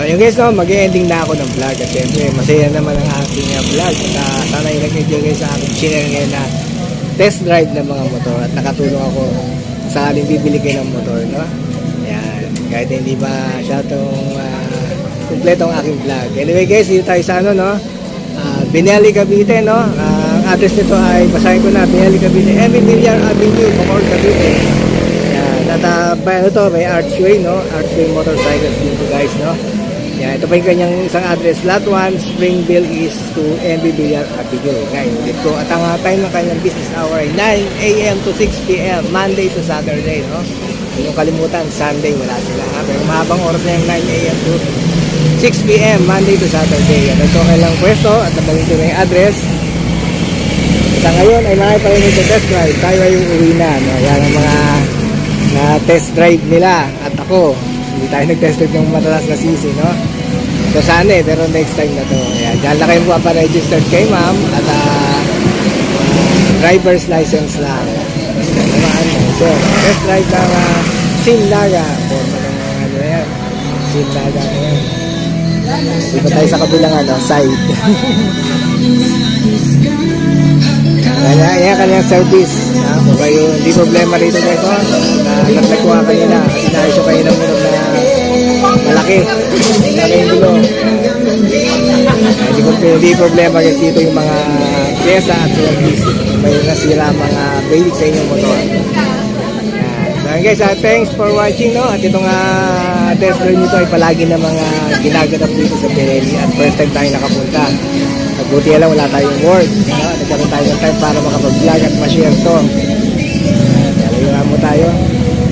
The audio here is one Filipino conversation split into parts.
So yung guys, no, mag-ending na ako ng vlog. At syempre, masaya naman ang aking vlog. At sana yung nag-enjoy kayo sa aking channel ngayon na test drive ng mga motor. At nakatulong ako sa aling bibili kayo ng motor, no? Ayan, kahit hindi ba masyadong kumpleto ang aking vlog. Anyway guys, dito tayo sa ano, no? Binelli, Cavite, no? Ang address nito ay, basahin ko na, Binelli, Cavite, M. Villar Avenue, Bacoor, Cavite. Yan, at ano to, may Archway, no? Archway Motorcycles dito guys, no? Yan, ito pa yung kanyang isang address, Lot 1, Springville East to M. Villar Avenue. Ngayon, dito. At ang time ng kanyang business hour ay 9 a.m. to 6 p.m. Monday to Saturday, no? Yung kalimutan, Sunday, wala sila. Pero mahabang oras na yung 9 a.m. to 6 p.m. Monday to Saturday. Yan, ito kailang pwesto at nabalito na yung address. Sa ngayon ay mga pa rin ito test drive. Tayo ay uuwi na. No? Yan ang mga na test drive nila. At ako, hindi tayo nag-test drive ng matalas na sisi. No? Ito sana eh, pero next time na to. Yan, dyan lang kayo pa-registered kay ma'am. At driver's license lang. So, test drive ng Sinlaga. Forma ng ano yan. Sinlaga na yan. Dito tayo sa kabilang side. Yan kanyang service. Kung kayo hindi problema rito guys, nagnakuha kayo na, inayos ko kayo ng munog na malaki. Malaki yung gulo. Hindi problema guys dito yung mga pyesa at service. May nasira mga basic sa inyong motor. So guys, thanks for watching, no? At itong test drive nito ay palagi na mga ginaganap dito sa Pirelli at first time tayo nakapunta. Buti lang wala tayong work, no? Nagkaroon tayo ng time para makapag-vlog at ma-share to. Alam mo tayo,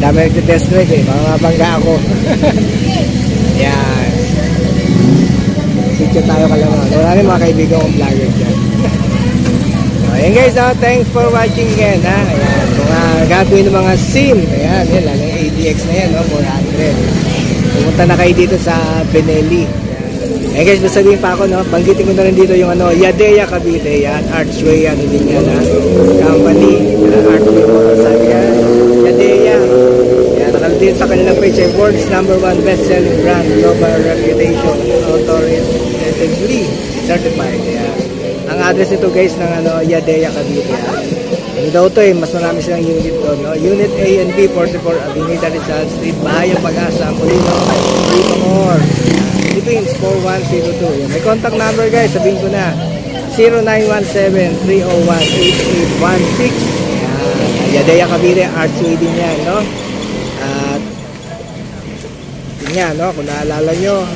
dami nag-test drive eh, mamabangga ako. Yan. Picture tayo kalaman. Wala rin mga kaibigan kong vlogger dyan. Ayan guys, thanks for watching again. Ayan, kung gagawin ng mga SIM, ayan, yan lang yung ADX na yan, no? 400. Pumunta na kayo dito sa Binelli. Ayan guys, basta din pa ako, no? Banggitin ko na rin dito yung Yadea Cavite, yan, Archway, ano din yan, company, Archway Motorcycle, yan, Yadea. Yan, nakaldin sa kanilang page, world's #1 best-selling brand, global reputation, authoritatively certified, yan. Ang address nito guys ng Yadea Cavite. Ano daw to mas marami silang unit doon, no? Unit A and B, 44 Avenida Rizal Street, Bahayang Pag-asa, Molino, Bacoor. Philippines 4102. May contact number guys, sabihin ko na 0917-301-8816. Yadea Cavite, Archway din yan, no? At yun nga, no? Kung naalala nyo,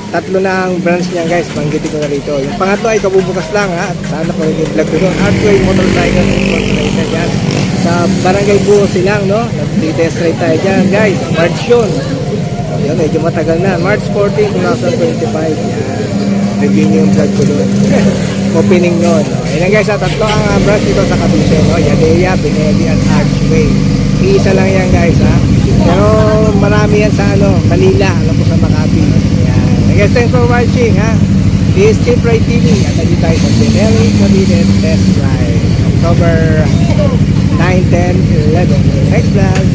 tatlo na ang branch niya guys, banggitin ko na rito. Yung pangatlo ay kabubukas lang ha. Sana ko yung vlog ko doon. Archway Motorcycle Incorporated yan. Sa Barangay Buo Silang, no? Nag-test ride tayo dyan guys. March yun. Yun, medyo matagal na. March 14, 2025. Yan. Review nyo yung vlog ko doon. Opening yun. No? Ayan guys, tatlo ang branch dito sa Cavite, no? Yadea, Binelli at Archway. Iisa lang yan guys ha. Pero marami yan sa Manila. Alam ko sa Makati. Guys, thanks for watching ha. This is Chip Ride TV at nandito tayo sa Binelli Cavite Test Drive October 9, 10, 11. Next vlog.